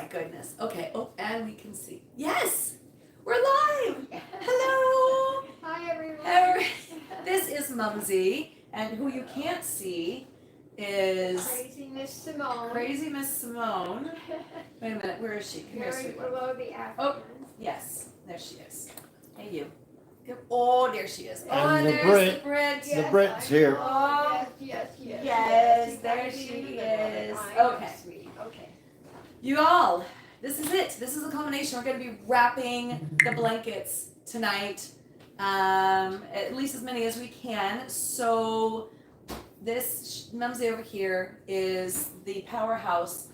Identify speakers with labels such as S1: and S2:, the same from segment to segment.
S1: goodness. Okay. Oh, and we can see. Yes, we're live. Hello.
S2: Hi, everyone.
S1: This is Mumsy, and who you can't see is
S2: Crazy Miss Simone.
S1: Crazy Miss Simone. Wait a minute, where is she? Come here,
S2: Very
S1: sweetheart.
S2: below the African.
S1: Oh, yes, there she is. Hey, you. Oh, there she is. Oh,
S3: And the
S1: there's
S3: Brit.
S1: the Brit.
S2: Yes,
S3: The Brit's
S2: I
S3: here.
S2: know.
S1: Oh.
S2: Yes.
S1: Yes,
S2: You
S1: there
S2: gotta be
S1: she
S2: in the middle of it.
S1: is.
S2: I know,
S1: Okay.
S2: sweetie. Okay.
S1: You all, this is it. This is the culmination. We're going to be wrapping the blankets tonight, at least as many as we can. So this Mumsy over here is the powerhouse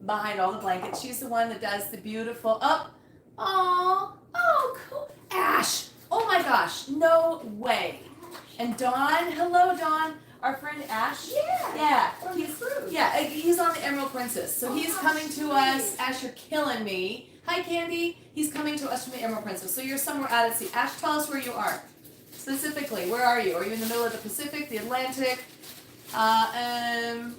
S1: behind all the blankets. She's the one that does the beautiful, oh, cool. Ash, oh my gosh, no way. And Dawn, hello Dawn, our friend Ash. Yeah,
S2: From the cruise.
S1: he's on the Emerald Princess. So he's
S2: how
S1: coming to us.
S2: sweet.
S1: Ash, you're killing me. Hi Candy, he's coming to us from the Emerald Princess. So you're somewhere out at sea. Ash, tell us where you are. Specifically, where are you? Are you in the middle of the Pacific, the Atlantic? And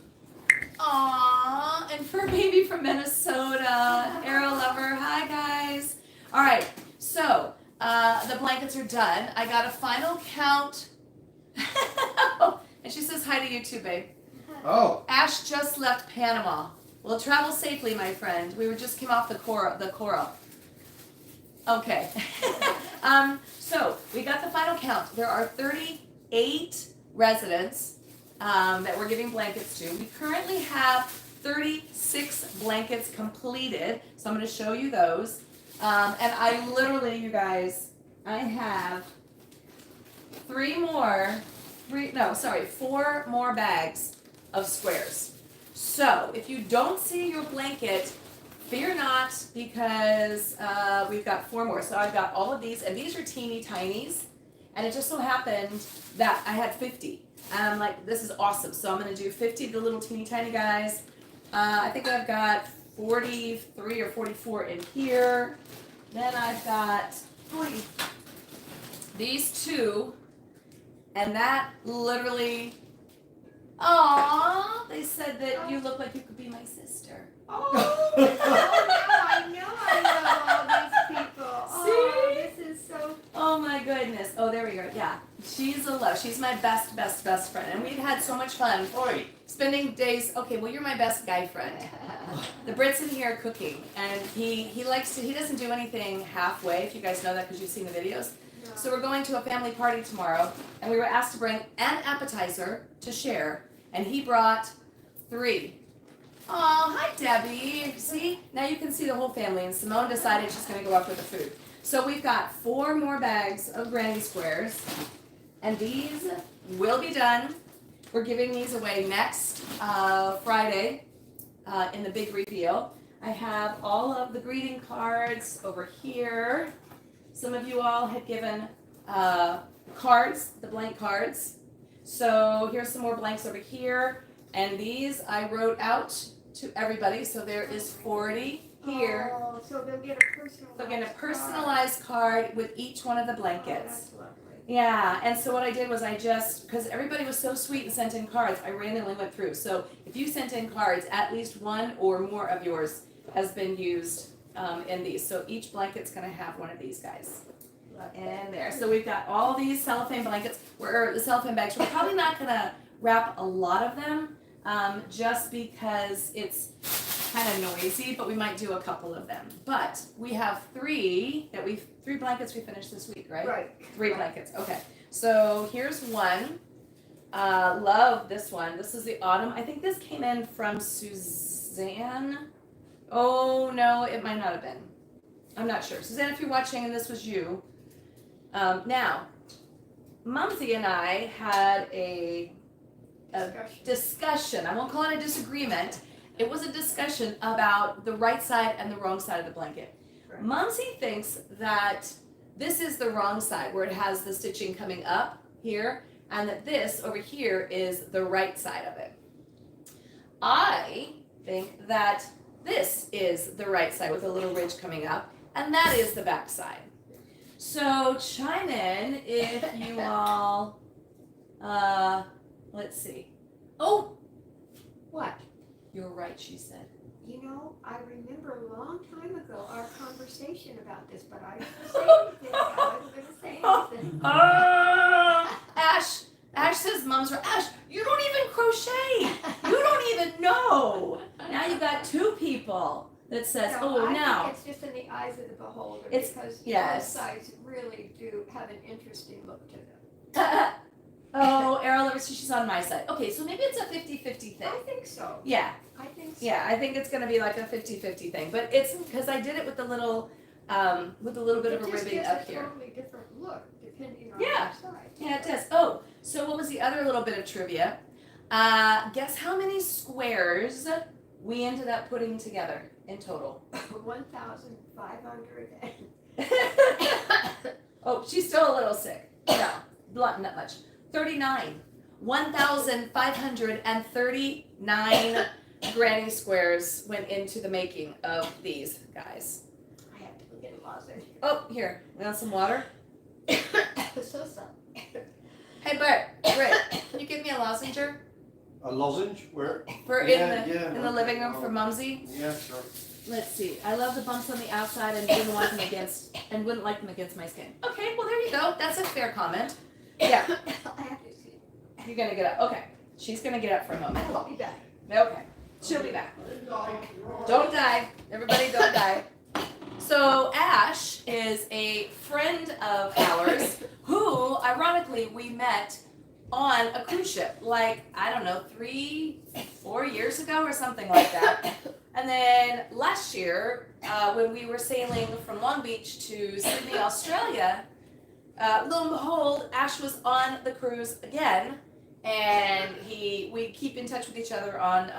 S1: fur baby from Minnesota, Arrow lover. Hi guys. All right, so the blankets are done. I got a final count. And she says hi to you too, babe.
S3: Oh,
S1: Ash just left Panama. Well, travel safely, my friend. We just came off the coral. Okay. So we got the final count. There are 38 residents that we're giving blankets to. We currently have 36 blankets completed. So I'm going to show you those. And I literally, you guys, I have four more bags of squares. So if you don't see your blanket, fear not, because we've got four more. So I've got all of these, and these are teeny tinies, and it just so happened that I had 50. And I'm like, this is awesome. So I'm going to do 50 of the little teeny tiny guys. I think I've got 43 or 44 in here. Then I've got these two, and that literally, they said that you look like you could be my sister.
S2: I know all these people. Oh, this is so.
S1: Oh my goodness. Oh, there we go. Yeah. She's a love. She's my best friend. And we've had so much fun spending days. Okay, well, you're my best guy friend. The Brit's in here cooking, and he doesn't do anything halfway, if you guys know that because you've seen the videos. So we're going to a family party tomorrow, and we were asked to bring an appetizer to share, and he brought 3. Oh, hi Debbie. See? Now you can see the whole family, and Simone decided she's going to go up with the food. So we've got 4 more bags of granny squares, and these will be done. We're giving these away next Friday in the big reveal. I have all of the greeting cards over here. Some of you all had given cards, the blank cards. So here's some more blanks over here. And these I wrote out to everybody. So there is 40 here.
S2: Oh, so they'll get a personalized.
S1: They'll get a personalized card with each one of the
S2: Oh,
S1: blankets.
S2: that's lovely.
S1: Yeah, and so what I did was because everybody was so sweet and sent in cards, I randomly went through. So if you sent in cards, at least one or more of yours has been used in these. So each blanket's going to have one of these guys in there. So we've got all these cellophane blankets, or the cellophane bags. We're probably not going to wrap a lot of them just because it's kind of noisy, but we might do a couple of them. But we have 3 blankets we finished this week, right?
S2: Right.
S1: 3 blankets. Okay. So here's one. Love this one. This is the autumn. I think this came in from Suzanne. Oh no, it might not have been. I'm not sure. Suzanne, if you're watching and this was you. Now, Mumsy and I had a discussion. I won't call it a disagreement. It was a discussion about the right side and the wrong side of the blanket.
S2: Right.
S1: Mumsy thinks that this is the wrong side where it has the stitching coming up here, and that this over here is the right side of it. I think that this is the right side with a little ridge coming up, and that is the back side. So chime in if you all, let's see. Oh,
S2: What?
S1: you're right, she said.
S2: You know, I remember a long conversation about this, but I didn't say anything. I wasn't going to say anything.
S1: Ash says mums are Ash. You don't even crochet. You don't even know. Now you've got two people that says,
S2: No,
S1: now.
S2: I think it's just in the eyes of the beholder
S1: It's-
S2: because
S1: yes.
S2: both sides really do have an interesting look to them.
S1: Errol, ever see she's on my side. Okay, so maybe it's a 50-50 thing.
S2: I think so.
S1: Yeah,
S2: I think so.
S1: yeah, I think it's gonna be like a 50-50 thing. But it's because I did it with the little bit of a ribbing up
S2: It just gives a
S1: here.
S2: totally different look depending on
S1: Yeah.
S2: which side.
S1: Yeah, it does. Oh, so what was the other little bit of trivia? Guess how many squares we ended up putting together in total?
S2: 1,500 and
S1: Oh, she's still a little sick. No, not much. 39. 1,539 granny squares went into the making of these guys.
S2: I have to go get a lozenge.
S1: Oh, here, want some water?
S2: So.
S1: Hey, Britt, can you give me a lozenger
S3: A lozenge? Where?
S1: for
S3: Yeah,
S1: in the living room for Mumsy?
S3: Yeah, sure.
S1: Let's see. I love the bumps on the outside and wouldn't like them against my skin. Okay, well there you go. That's a fair comment. Yeah,
S2: I have to see.
S1: you're gonna get up. Okay, she's gonna get up for a moment.
S2: I'll be back.
S1: Okay, she'll be back. Don't die, everybody. Don't die. So Ash is a friend of ours who, ironically, we met on a cruise ship. Like I don't know, 3-4 years ago or something like that. And then last year, when we were sailing from Long Beach to Sydney, Australia, lo and behold, Ash was on the cruise again, and we keep in touch with each other on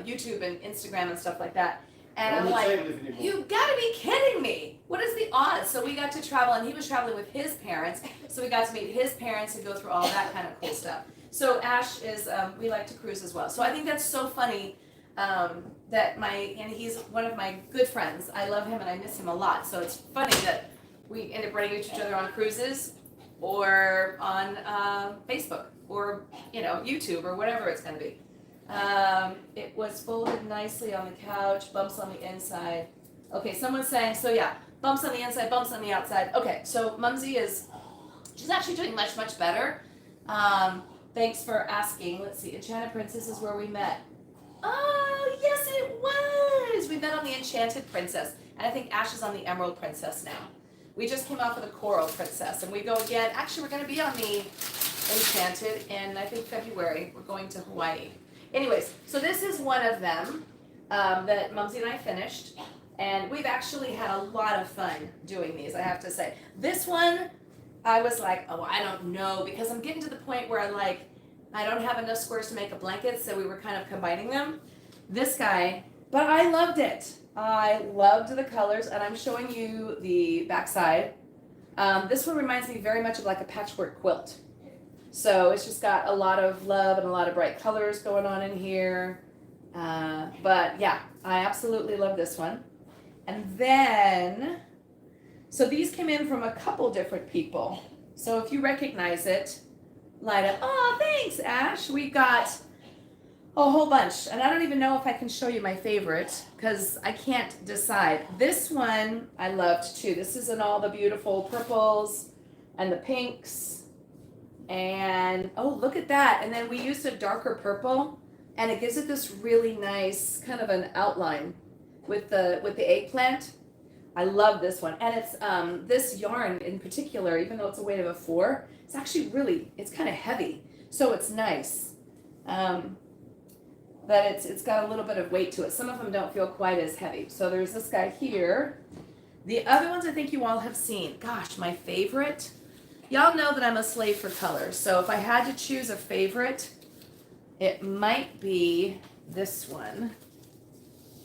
S1: YouTube and Instagram and stuff like that. And I'm like, you gotta be kidding me! What is the odds? So we got to travel, and he was traveling with his parents, so we got to meet his parents and go through all that kind of cool stuff. So Ash is, we like to cruise as well. So I think that's so funny. And he's one of my good friends. I love him and I miss him a lot. So it's funny that we end up running into each other on cruises or on Facebook or YouTube or whatever it's going to be. It was folded nicely on the couch, bumps on the inside. Okay, someone's saying, so yeah, bumps on the inside, bumps on the outside. Okay, so Mumsy she's actually doing much, much better. Thanks for asking. Let's see, Enchanted Princess is where we met. Oh, yes it was! We met on the Enchanted Princess, and I think Ash is on the Emerald Princess now. We just came off of the Coral Princess, and we go again. Actually, we're going to be on the Enchanted in, I think, February. We're going to Hawaii. Anyways, so this is one of them that Mumsy and I finished, and we've actually had a lot of fun doing these, I have to say. This one, I was like, oh, I don't know, because I'm getting to the point where I don't have enough squares to make a blanket, so we were kind of combining them. This guy, but I loved it. I loved the colors, and I'm showing you the backside. This one reminds me very much of like a patchwork quilt. So it's just got a lot of love and a lot of bright colors going on in here. But yeah, I absolutely love this one. And then, so these came in from a couple different people. So if you recognize it, light up. Oh, thanks, Ash. We got a whole bunch. And I don't even know if I can show you my favorite because I can't decide. This one I loved too. This is in all the beautiful purples and the pinks. And oh, look at that. And then we used a darker purple and it gives it this really nice kind of an outline with the eggplant. I love this one. And it's this yarn in particular, even though it's a weight of a 4, it's actually it's kind of heavy. So it's nice. That it's got a little bit of weight to it. Some of them don't feel quite as heavy. So there's this guy here. The other ones I think you all have seen. Gosh, my favorite. Y'all know that I'm a slave for color. So if I had to choose a favorite, it might be this one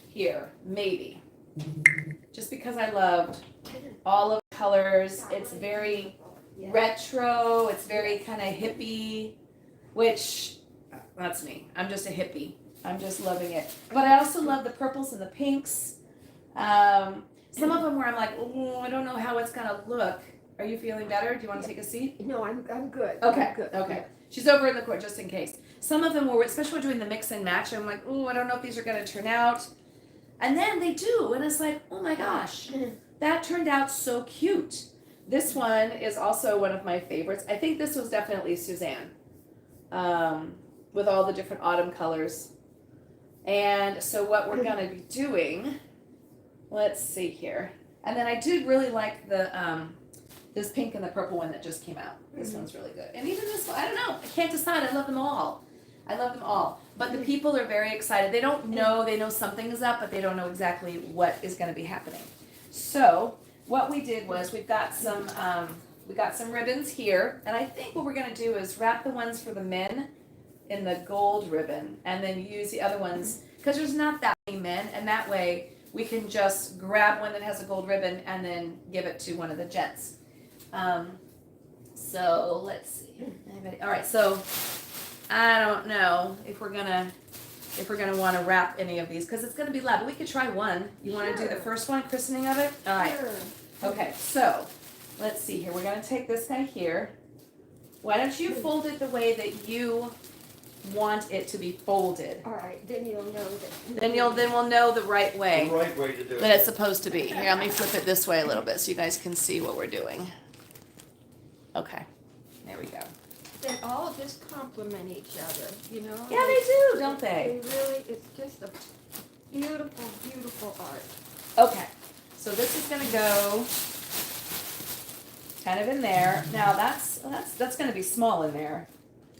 S1: here, maybe. Just because I loved all of the colors. It's very retro. It's very kind of hippie, which that's me. I'm just a hippie. I'm just loving it. But I also love the purples and the pinks. Some of them where I'm like, oh, I don't know how it's gonna look. Are you feeling better? Do you want to take a seat?
S2: No, I'm good.
S1: Okay,
S2: I'm good.
S1: okay. She's over in the corner just in case. Some of them were, especially when doing the mix and match, I'm like, oh, I don't know if these are gonna turn out. And then they do, and it's like, oh my gosh, that turned out so cute. This one is also one of my favorites. I think this was definitely Suzanne, with all the different autumn colors. And so what we're gonna be doing, let's see here. And then I did really like the this pink and the purple one that just came out. This one's really good. And even this one, I don't know, I can't decide. I love them all. I love them all. But the people are very excited. They don't know, they know something is up, but they don't know exactly what is gonna be happening. So what we did was we got some ribbons here, and I think what we're gonna do is wrap the ones for the men in the gold ribbon, and then use the other ones, because there's not that many men, and that way we can just grab one that has a gold ribbon and then give it to one of the gents. So let's see. Anybody? All right. So I don't know if we're gonna want to wrap any of these because it's gonna be loud. But we could try one. You want to do the first one, christening of it? All right.
S2: Sure.
S1: Okay. So let's see here. We're gonna take this guy here. Why don't you fold it the way that you want it to be folded?
S2: All right, then you'll know that.
S1: Then we'll know the right way
S3: The right way to do
S1: that
S3: it.
S1: it's supposed to be. Here, let me flip it this way a little bit so you guys can see what we're doing. Okay, there we go.
S2: They all just complement each other, you know?
S1: Yeah, they do, don't they?
S2: They really, it's just a beautiful, beautiful art.
S1: Okay, so this is gonna go kind of in there. Now that's gonna be small in there.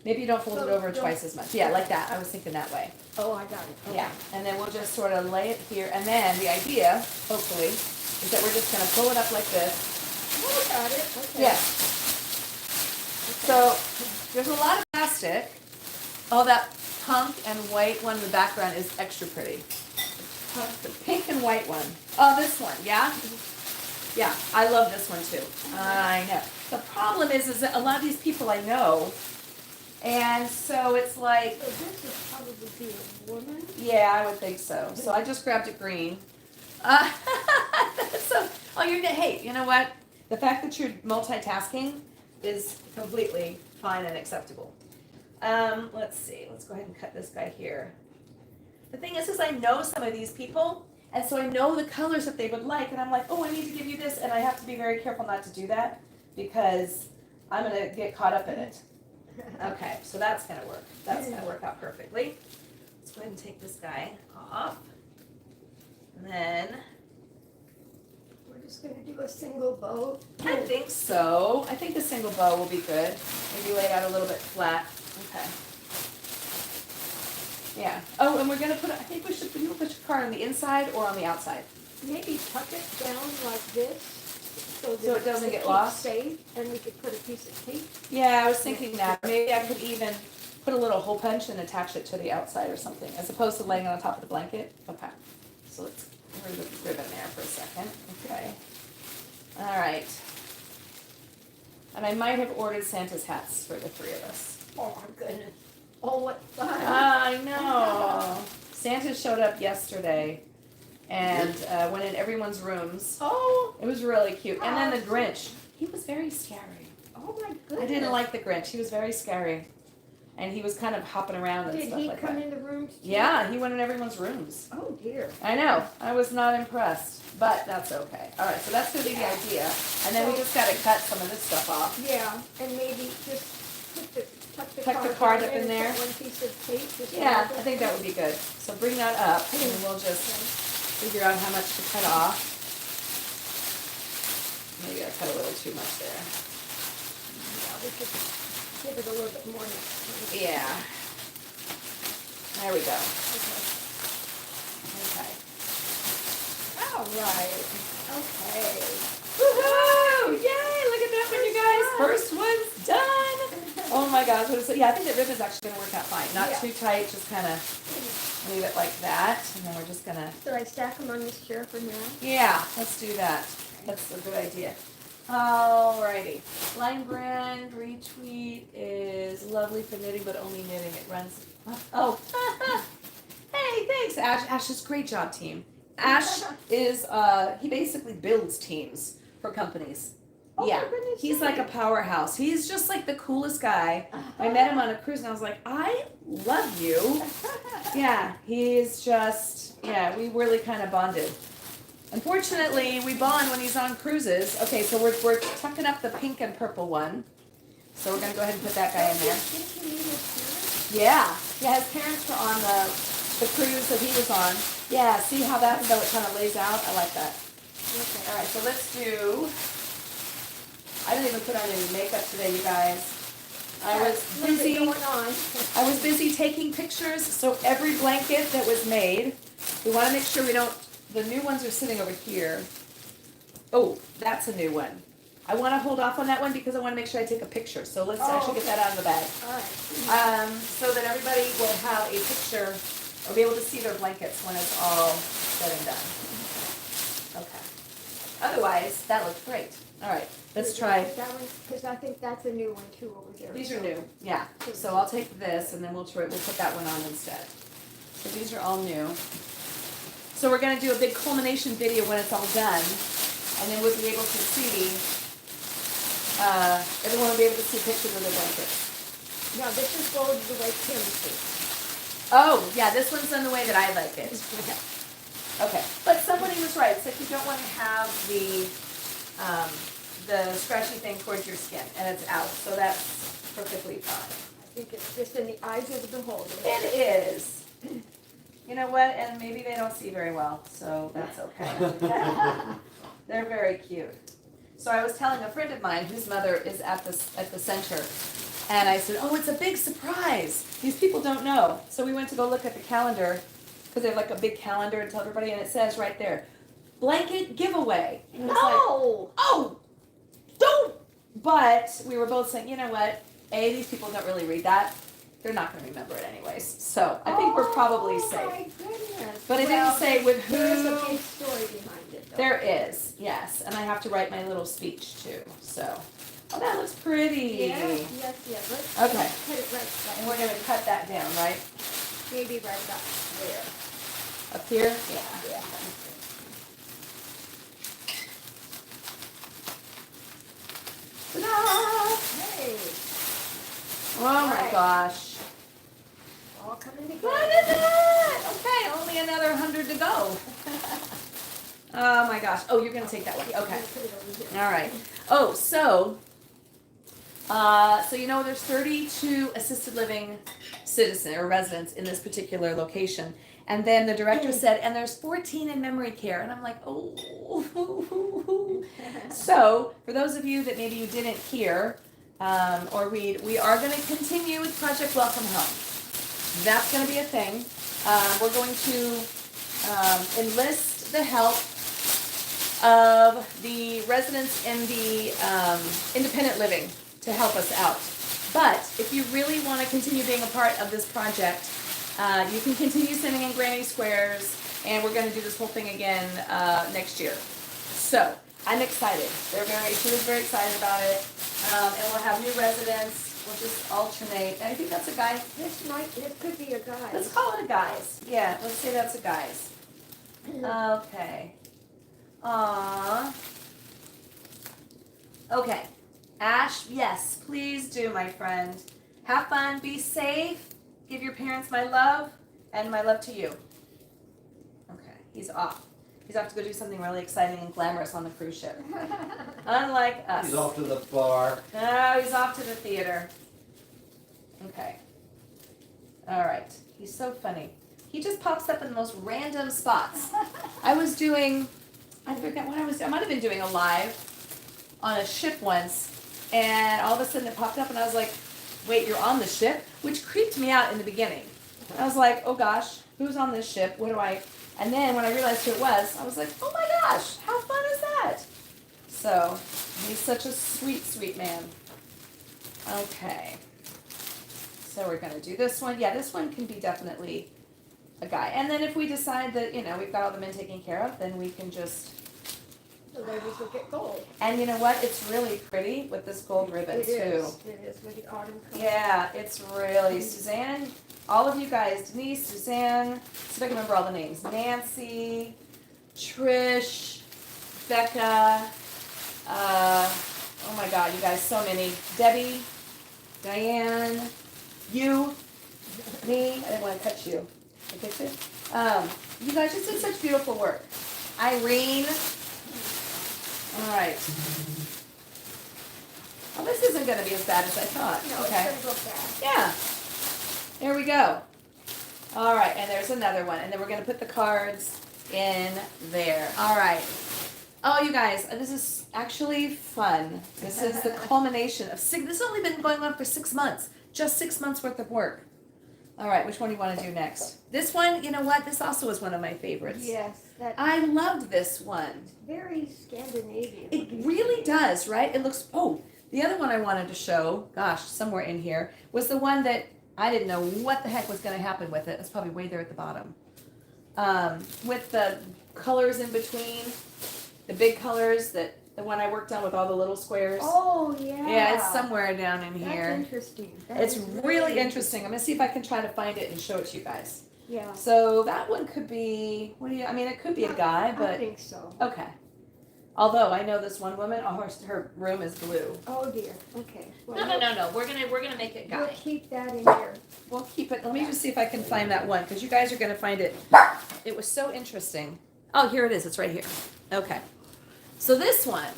S1: Maybe you don't fold it over twice as much. Yeah, like that. I was thinking that way.
S2: Oh, I got it. Okay.
S1: Yeah, and then we'll just sort of lay it here, and then the idea, hopefully, is that we're just gonna pull it up like this.
S2: Oh, I got it, okay.
S1: Yeah. So there's a lot of plastic. Oh, that pink and white one in the background is extra pretty. The pink and white one. Oh, this one, yeah? Yeah, I love this one too. I know. The problem is that a lot of these people I know, and so it's like,
S2: So this would probably be a woman?
S1: yeah, I would think so. So I just grabbed it green. So, hey, you know what? The fact that you're multitasking is completely fine and acceptable. Let's see. Let's go ahead and cut this guy here. The thing is I know some of these people, and so I know the colors that they would like, and I'm like, oh, I need to give you this, and I have to be very careful not to do that because I'm gonna get caught up in it. Okay, so that's gonna work. That's gonna work out perfectly. Let's go ahead and take this guy off. And then,
S2: We're just gonna do a single bow.
S1: I think so. I think the single bow will be good. Maybe lay it out a little bit flat. Okay. Yeah. Oh, and we're gonna put, I think we should, you put your card on the inside or on the outside?
S2: Maybe tuck it down like this.
S1: So
S2: that
S1: it doesn't get
S2: keeps
S1: lost?
S2: safe, and we could put a piece of tape.
S1: Yeah, I was thinking that. Maybe I could even put a little hole punch and attach it to the outside or something, as opposed to laying it on top of the blanket. Okay. So let's remove the ribbon there for a second. Okay. All right. And I might have ordered Santa's hats for the three of us.
S2: Oh, my goodness. Oh, what fun.
S1: I know. Santa showed up yesterday and went in everyone's rooms.
S2: Oh,
S1: It was really cute. And then the Grinch, he was very scary.
S2: oh my goodness.
S1: I didn't like the Grinch. He was very scary. And he was kind of hopping around and
S2: Did
S1: stuff
S2: he
S1: like
S2: come
S1: that.
S2: into rooms too?
S1: Yeah, he went in everyone's rooms.
S2: Oh dear.
S1: I know. I was not impressed, but that's okay. All right, so that's going to be the idea. And then we just got to cut some of this stuff off.
S2: Yeah, and maybe just
S1: Tuck the card up in
S2: and
S1: there.
S2: put one piece of tape. just
S1: Yeah,
S2: hold
S1: I
S2: it.
S1: think that would be good. So bring that up, and then we'll just figure out how much to cut off. Maybe I cut a little too much there.
S2: Yeah, we could give it a little bit more next time.
S1: Yeah. There we go.
S2: Okay.
S1: Okay.
S2: All right. Okay.
S1: Woohoo! Yay! Look at that one, you guys. First one's done. Oh my gosh. Yeah, I think the ribbon's actually going to work out fine. Not
S2: Yeah.
S1: too tight, just kind of leave it like that. And then we're just going to,
S2: Should I stack them on this chair for now?
S1: yeah, let's do that. That's a good idea. Alrighty. Line Brand retweet is lovely for knitting, but only knitting. It runs. Oh. Hey, thanks, Ash. Ash is great job, team. Ash is, he basically builds teams for companies.
S2: Oh,
S1: Yeah,
S2: for goodness
S1: he's like a
S2: sake.
S1: powerhouse. He's just like the coolest guy. I met him on a cruise and I was like, I love you. Yeah, he's just, yeah, we really kind of bonded. Unfortunately, we bond when he's on cruises. Okay, so we're tucking up the pink and purple one. So we're going to go ahead and put that guy in there.
S2: Didn't you meet his parents?
S1: Yeah, yeah, his parents were on the cruise that he was on. Yeah, see how that though it kind of lays out? I like that.
S2: Okay.
S1: All right, so let's do, I didn't even put on any makeup today, you guys. I was busy.
S2: Going on.
S1: I was busy taking pictures, so every blanket that was made, we want to make sure we don't, the new ones are sitting over here. Oh, that's a new one. I want to hold off on that one because I want to make sure I take a picture. So let's actually get that out of the bag.
S2: All right.
S1: So that everybody will have a picture or be able to see their blankets when it's all said and done. Okay. Otherwise, that looks great. All right, let's try.
S2: That one, because I think that's a new one too over there.
S1: These are new, yeah. So I'll take this and then we'll put that one on instead. So these are all new. So we're gonna do a big culmination video when it's all done, and then we'll be able to see, everyone will be able to see pictures of their blankets.
S2: No, this is going the way Kim sees.
S1: Oh, yeah, this one's done the way that I like it. Okay, but somebody was right, so if you don't wanna have the scratchy thing towards your skin, and it's out, so that's perfectly fine.
S2: I think it's just in the eyes of the beholder.
S1: It is. You know what? And maybe they don't see very well, so that's okay. They're very cute. So I was telling a friend of mine whose mother is at the center, and I said, "Oh, it's a big surprise. These people don't know." So we went to go look at the calendar because they have like a big calendar and tell everybody, and it says right there, "Blanket giveaway." And it's like,
S2: No!
S1: oh, don't. But we were both saying, you know what? A, these people don't really read that. They're not going to remember it anyways. So I think we're probably
S2: Oh,
S1: safe.
S2: my goodness.
S1: But it didn't say with
S2: There's a
S1: who.
S2: big story behind it, though.
S1: There is, yes. And I have to write my little speech too. So, oh, that looks pretty.
S2: Yes, yes. Let's
S1: Okay.
S2: cut it right,
S1: And we're going to cut that down, right?
S2: maybe right about there.
S1: Up here? Yeah.
S2: Yeah.
S1: Ta-da!
S2: Hey,
S1: Oh my
S2: Right.
S1: gosh.
S2: all coming
S1: Look
S2: together.
S1: at that! Okay, only another 100 to go. Oh my gosh. Oh, you're going to take that one. Okay.
S2: Put it over here.
S1: All right. Oh, so you know there's 32 assisted living citizen or residents in this particular location. And then the director said, and there's 14 in memory care. And I'm like, oh. So for those of you that maybe you didn't hear or read, we are going to continue with Project Welcome Home. That's going to be a thing. We're going to enlist the help of the residents in the independent living to help us out. But if you really want to continue being a part of this project, you can continue sending in Granny Squares, and we're going to do this whole thing again next year. So I'm excited. She was very excited about it, and we'll have new residents. We'll just alternate. And I think that's a guy.
S2: It could be a guy.
S1: Let's call it a guys. Yeah, let's say that's a guys. Okay. Aww. Okay. Ash, yes, please do, my friend. Have fun, be safe, give your parents my love, and my love to you. Okay, he's off. He's off to go do something really exciting and glamorous on the cruise ship. Unlike us.
S3: He's off to the bar.
S1: No, he's off to the theater. Okay. All right. He's so funny. He just pops up in the most random spots. I forget what I was doing. I might have been doing a live on a ship once, and all of a sudden it popped up, and I was like, wait, you're on the ship? Which creeped me out in the beginning. I was like, oh gosh, who's on this ship? And then when I realized who it was, I was like, oh my gosh, how fun is that? So, he's such a sweet, sweet man. Okay. So we're going to do this one. Yeah, this one can be definitely a guy. And then if we decide that, we've got all the men taken care of, then we can just...
S2: The ladies will get gold.
S1: And you know what? It's really pretty with this gold ribbon, too.
S2: It is with the autumn color.
S1: Yeah, it's really... Suzanne, all of you guys, Denise, Suzanne, see if I can remember all the names. Nancy, Trish, Becca, my God, you guys, so many. Debbie, Diane, you, me. I didn't want to cut you. I picked it. You guys just did such beautiful work. Irene. All right. Well, this isn't going to be as bad as I thought.
S2: No,
S1: Okay.
S2: it's gonna go fast.
S1: Yeah. There we go. All right, and there's another one. And then we're going to put the cards in there. All right. Oh, you guys, this is actually fun. This is the culmination of this has only been going on for 6 months. Just 6 months worth of work. All right, which one do you want to do next? This one, you know what? This also is one of my favorites.
S2: Yes, that
S1: I loved this one.
S2: very Scandinavian.
S1: It really does, right? It looks, the other one I wanted to show, gosh, somewhere in here, was the one that I didn't know what the heck was going to happen with it. It's probably way there at the bottom. With the colors in between, the big colors, the one I worked on with all the little squares.
S2: Oh, yeah.
S1: Yeah, it's somewhere down in
S2: That's
S1: here.
S2: interesting. That
S1: It's
S2: is
S1: really interesting. I'm going to see if I can try to find it and show it to you guys.
S2: Yeah.
S1: So that one could be, it could be a guy,
S2: I
S1: but,
S2: think so.
S1: okay. Although I know this one woman, her room is blue.
S2: Oh, dear. Okay. Well,
S1: No. We're gonna make it
S2: We'll
S1: guy.
S2: keep that in here.
S1: We'll keep it. Let me just see if I can find that one because you guys are gonna find it. It was so interesting. Oh, here it is. It's right here. Okay. So this one,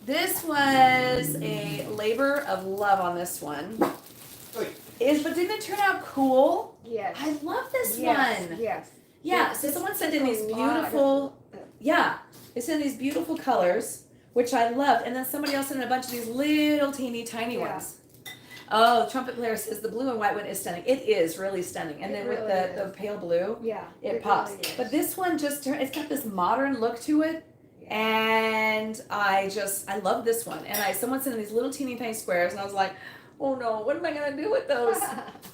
S1: this was a labor of love on this one. But didn't it turn out cool?
S2: Yes.
S1: I love this
S2: Yes.
S1: one.
S2: Yes.
S1: Yeah. So
S2: This
S1: someone
S2: is
S1: sent in
S2: a
S1: these
S2: lot of-
S1: beautiful. Yeah. It's in these beautiful colors, which I loved, and then somebody else sent in a bunch of these little teeny tiny
S2: Yeah.
S1: ones. Oh, the trumpet player says the blue and white one is stunning. It is really stunning, and
S2: It
S1: then with
S2: really
S1: the
S2: is.
S1: pale blue,
S2: Yeah.
S1: it pops.
S2: really is.
S1: But this one it's got this modern look to it, and I love this one. And someone sent in these little teeny tiny squares, and I was like, oh no, what am I gonna do with those?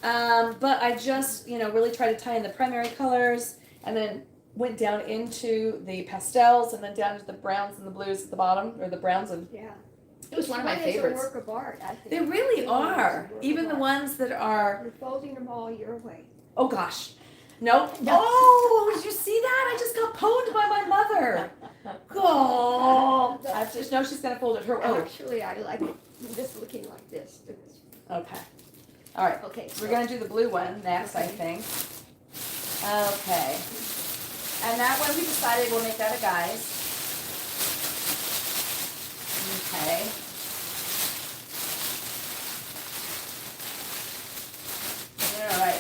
S1: But I just really tried to tie in the primary colors, and then went down into the pastels, and then down to the browns and the blues at the bottom, or the browns and.
S2: Yeah.
S1: It was
S2: Each
S1: one of my
S2: is
S1: favorites.
S2: a work of art, I think.
S1: They really
S2: Each
S1: are.
S2: is a work
S1: Even
S2: of
S1: the
S2: art.
S1: ones that are.
S2: You're folding them all your way.
S1: Oh gosh. No.
S2: No.
S1: Oh, did you see that? I just got pwned by my mother. Oh. I just know she's gonna fold it her. Oh.
S2: Actually, I like it just looking like this.
S1: Okay. All right.
S2: Okay. So
S1: We're gonna do the blue one next, I think. Okay. And that one we decided we'll make that a guy's. Okay. All right.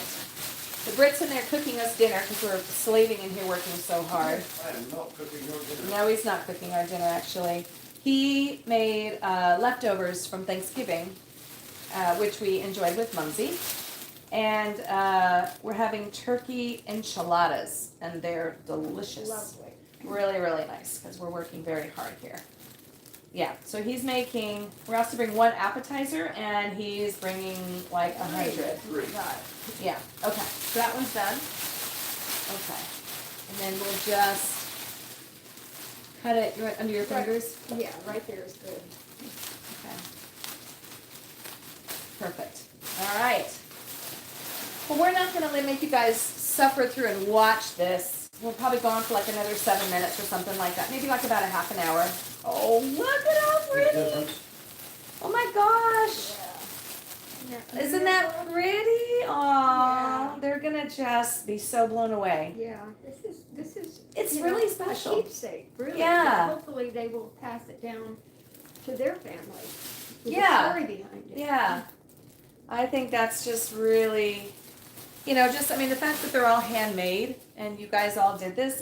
S1: The Brit's in there cooking us dinner because we're slaving in here working so hard.
S3: I am not cooking your dinner.
S1: No, he's not cooking our dinner, actually. He made leftovers from Thanksgiving, which we enjoyed with Mumsy. And we're having turkey enchiladas, and they're delicious.
S2: lovely.
S1: Really, really nice, because we're working very hard here. Yeah, so we're asked to bring one appetizer, and he's bringing like 100.
S3: Three.
S1: Yeah, okay, so that one's done. Okay, and then we'll just cut it right under your fingers.
S2: Yeah, right there is good.
S1: Okay. Perfect. All right. Well, we're not going to make you guys suffer through and watch this. We'll probably go on for like another 7 minutes or something like that. Maybe like about a half an hour. Oh, look at how
S3: Big
S1: pretty.
S3: difference.
S1: Oh my gosh.
S2: Yeah.
S1: Isn't that pretty? Aw,
S2: Yeah.
S1: they're going to just be so blown away.
S2: Yeah, this is.
S1: It's
S2: you
S1: really
S2: know,
S1: special.
S2: A keepsake, really.
S1: Yeah.
S2: And hopefully they will pass it down to their family. With
S1: Yeah.
S2: a story behind it.
S1: Yeah. I think that's just really, the fact that they're all handmade and you guys all did this,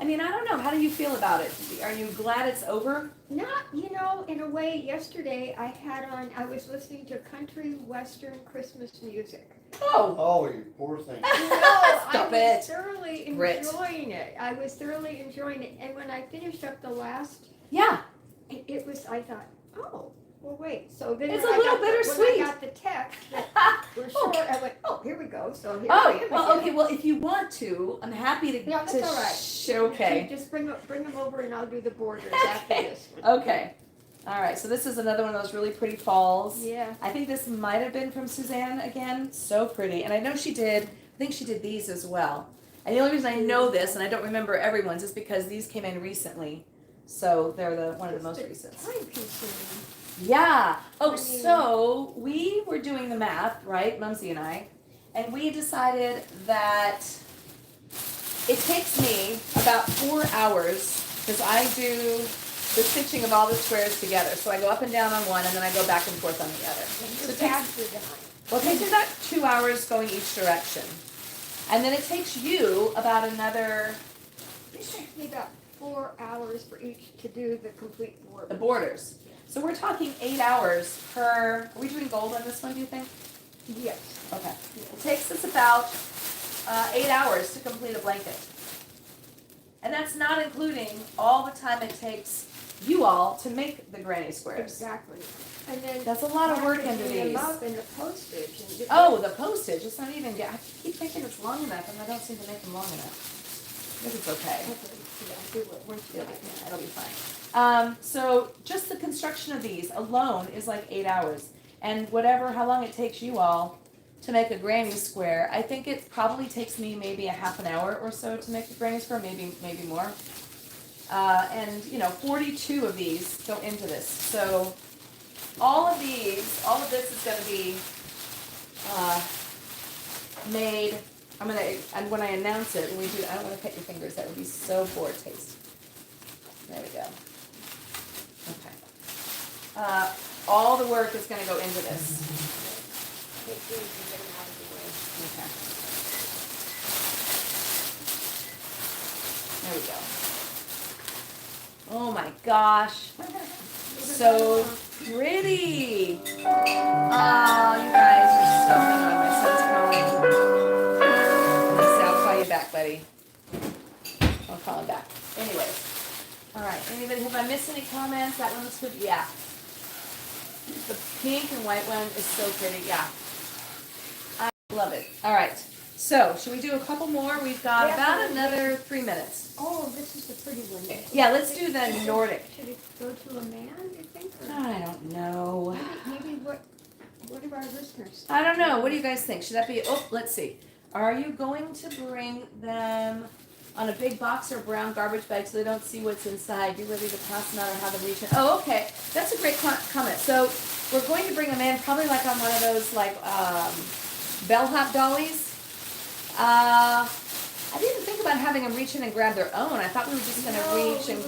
S1: I don't know, how do you feel about it? Are you glad it's over?
S2: Not, in a way, yesterday I was listening to country western Christmas music.
S1: Oh.
S3: Oh, you poor thing.
S1: Stop
S2: I
S1: it.
S2: was thoroughly
S1: Brit.
S2: enjoying it. I was thoroughly enjoying it. And when I finished up the last,
S1: Yeah.
S2: I thought, oh, well, wait. So then
S1: It's
S2: when
S1: a little
S2: when
S1: bittersweet.
S2: I got the text that we're short, I went, oh, here we go. So here I
S1: Oh,
S2: am
S1: well,
S2: again.
S1: okay, well, if you want to, I'm happy to,
S2: Yeah, that's all right.
S1: okay.
S2: Just bring them over and I'll do the borders after this one.
S1: Okay. All right, so this is another one of those really pretty falls.
S2: Yeah.
S1: I think this might have been from Suzanne again. So pretty. And I know she did these as well. And the only reason I know this, and I don't remember everyone's, is because these came in recently. So they're one of the most recent.
S2: Timepiece
S1: Yeah. Oh,
S2: I mean-
S1: so we were doing the math, right, Mumsy and I, and we decided that it takes me about 4 hours because I do the stitching of all the squares together. So I go up and down on one, and then I go back and forth on the other.
S2: And
S1: So
S2: your
S1: it takes,
S2: pads are done.
S1: well, it takes me about 2 hours going each direction, and then it takes you about another
S2: It takes me about 4 hours for each to do the complete
S1: the
S2: work.
S1: borders. So we're talking 8 hours per. Are we doing gold on this one? Do you think?
S2: Yes.
S1: Okay. It takes us about 8 hours to complete a blanket. And that's not including all the time it takes you all to make the granny squares.
S2: Exactly. And then
S1: That's a lot of work into
S2: packaging
S1: these.
S2: them up in the postage and
S1: Oh, the postage. It's not even, I keep thinking it's long enough and I don't seem to make them long enough. But it's okay.
S2: Okay, yeah, do it once you
S1: It'll be,
S2: get it.
S1: it'll be fine. So just the construction of these alone is like 8 hours. And how long it takes you all to make a granny square, I think it probably takes me maybe a half an hour or so to make a granny square, maybe more. And 42 of these go into this. So all of this is going to be made. And when I announce it, when we do, I don't want to cut your fingers. That would be so poor taste. There we go. Okay. All the work is going to go into this.
S2: Take these and get them out of the way.
S1: Okay. There we go. Oh my gosh. So pretty. Oh, you guys are so fun. My son's calling. Lisa, I'll call you back, buddy. I'll call him back. Anyways. All right. Anybody, have I missed any comments? That one looks good. Yeah. The pink and white one is so pretty. Yeah. I love it. All right. So, should we do a couple more? We've got
S2: Yeah.
S1: about another 3 minutes.
S2: Oh, this is a pretty one.
S1: Yeah, let's do the Nordic.
S2: Should it go to a man, you think? Or
S1: I don't know.
S2: maybe what do our listeners?
S1: I don't know. What do you guys think? Should that be, let's see. Are you going to bring them on a big box or brown garbage bag so they don't see what's inside? Be ready to pass them out or have them reach in? Oh, okay. That's a great comment. So, we're going to bring them in probably like on one of those bellhop dollies. I didn't think about having them reach in and grab their own. I thought we were just going to reach and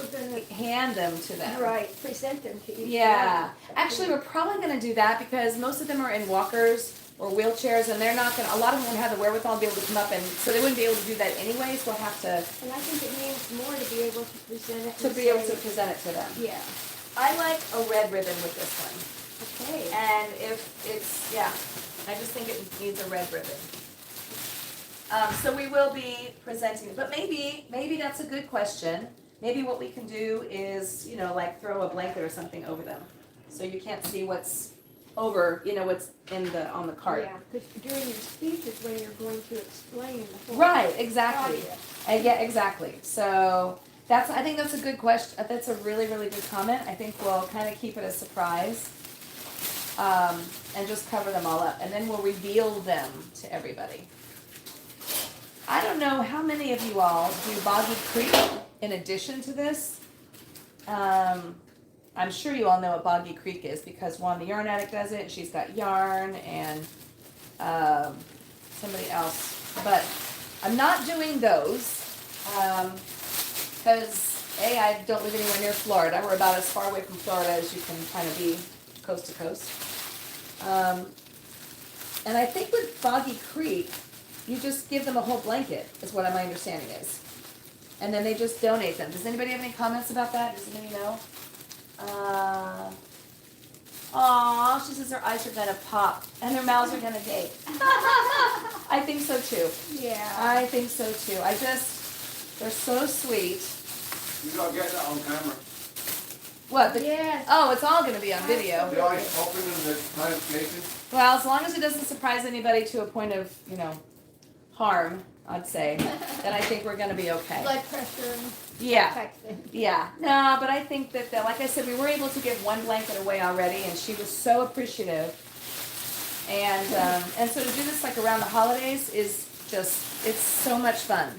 S1: hand them to them.
S2: Right, present them to each
S1: Yeah.
S2: one.
S1: Actually, we're probably going to do that because most of them are in walkers or wheelchairs, and they're not going to, a lot of them won't have the wherewithal to be able to come up, and so they wouldn't be able to do that anyways. We'll have to,
S2: And I think it means more to be able to present it.
S1: to
S2: and
S1: be able to
S2: say,
S1: present it to them.
S2: Yeah,
S1: I like a red ribbon with this one.
S2: okay.
S1: And if it's, I just think it needs a red ribbon. So we will be presenting it, but maybe that's a good question. Maybe what we can do is, throw a blanket or something over them, so you can't see what's over, what's on the cart.
S2: Yeah, because during your speech is when you're going to explain the whole.
S1: Right, exactly.
S2: project.
S1: Yeah, exactly. So I think that's a good question. That's a really, really good comment. I think we'll kind of keep it a surprise, and just cover them all up, and then we'll reveal them to everybody. I don't know how many of you all do Boggy Creek in addition to this. I'm sure you all know what Boggy Creek is because Juan the Yarn Addict does it. She's got yarn and somebody else. But I'm not doing those because I don't live anywhere near Florida. We're about as far away from Florida as you can kind of be coast to coast. And I think with Boggy Creek, you just give them a whole blanket, is what my understanding is. And then they just donate them. Does anybody have any comments about that? Does anybody know? Aw, she says their eyes are gonna pop and their mouths are gonna gape. I think so too.
S2: Yeah.
S1: I think so too. They're so sweet.
S3: You gotta get that on camera.
S1: What?
S2: Yes.
S1: Oh, it's all gonna be on video.
S3: The eyes popping and the eyes gaping.
S1: Well, as long as it doesn't surprise anybody to a point of, harm, I'd say, then I think we're gonna be okay.
S2: Blood pressure and
S1: Yeah.
S2: type thing.
S1: Yeah, no, but I think that, like I said, we were able to give one blanket away already, and she was so appreciative. And so to do this around the holidays is just, it's so much fun.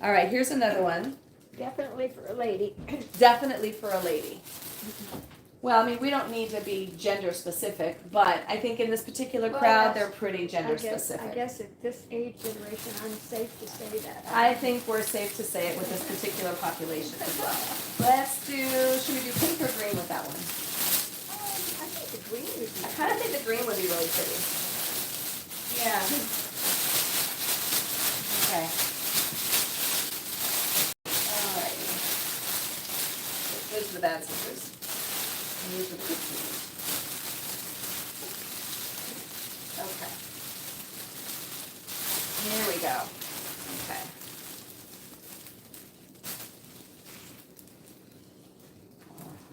S1: All right, here's another one.
S2: Definitely for a lady.
S1: Definitely for a lady. Well, I mean, we don't need to be gender specific, but I think in this particular
S2: Well,
S1: crowd,
S2: that's-
S1: they're pretty gender
S2: I
S1: specific.
S2: guess at this age generation, I'm safe to say that.
S1: I think we're safe to say it with this particular population as well. Should we do pink or green with that one?
S2: I think the green would be.
S1: I kind of think the green would be really pretty. Yeah. Okay. Alrighty. Those are the bad scissors. And these are the good scissors. Okay. Here we go. Okay.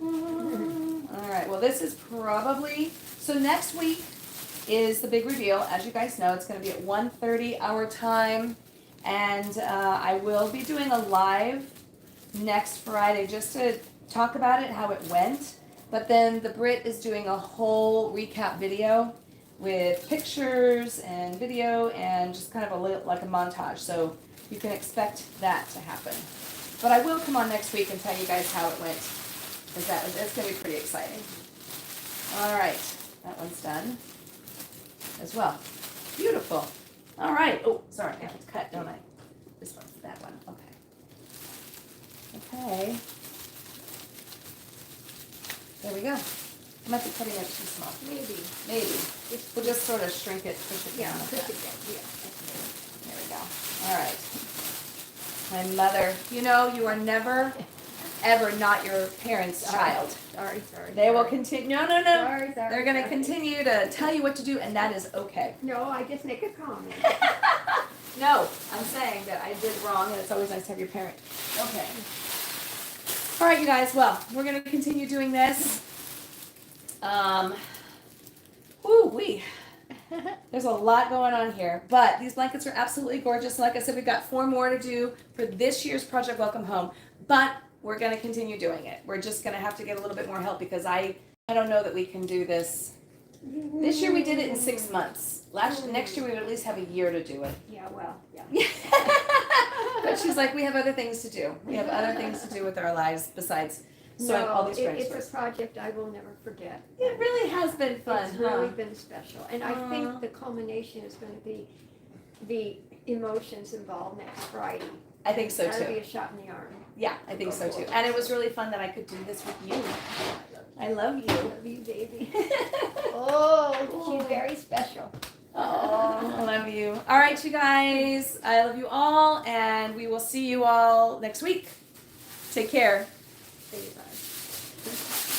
S1: All right, well, this is probably, so next week is the big reveal. As you guys know, it's going to be at 1:30 our time, and I will be doing a live next Friday just to talk about it, how it went. But then the Brit is doing a whole recap video with pictures and video and just kind of like a montage. So you can expect that to happen. But I will come on next week and tell you guys how it went, because it's going to be pretty exciting. All right, that one's done as well. Beautiful. All right. Oh, sorry, I have to cut, don't I? This one's that one. Okay. Okay. There we go. I might be cutting it too small.
S2: Maybe.
S1: Maybe. We'll just sort of shrink it, push it
S2: Yeah,
S1: down. like
S2: push
S1: that.
S2: it down, yeah.
S1: There we go. All right. My mother, you know, you are never, ever not your parents' child.
S2: Sorry.
S1: They will
S2: sorry.
S1: continue, no.
S2: Sorry.
S1: They're going to continue to tell you what to do, and that is okay.
S2: No, I just make a comment.
S1: No, I'm saying that I did wrong, and it's always nice to have your parent. Okay. All right, you guys. Well, we're going to continue doing this. Woo-wee. There's a lot going on here, but these blankets are absolutely gorgeous. Like I said, we've got 4 more to do for this year's Project Welcome Home, but we're going to continue doing it. We're just going to have to get a little bit more help because I don't know that we can do this. This year we did it in 6 months. Next year we would at least have a year to do it.
S2: Yeah, well, yeah.
S1: But she's like, we have other things to do. We have other things to do with our lives besides sewing all these
S2: it's
S1: transfers.
S2: a project I will never forget.
S1: It really has been fun,
S2: It's
S1: huh?
S2: really been special, and I think the culmination is going to be the emotions involved next Friday.
S1: I think so
S2: That'll
S1: too.
S2: be a shot in the arm.
S1: Yeah, I think so too. And it was really fun that I could do this with you. I love you.
S2: Love you, baby. Oh, she's very special.
S1: Oh, I love you. All right, you guys. I love you all, and we will see you all next week. Take care.
S2: Say goodbye.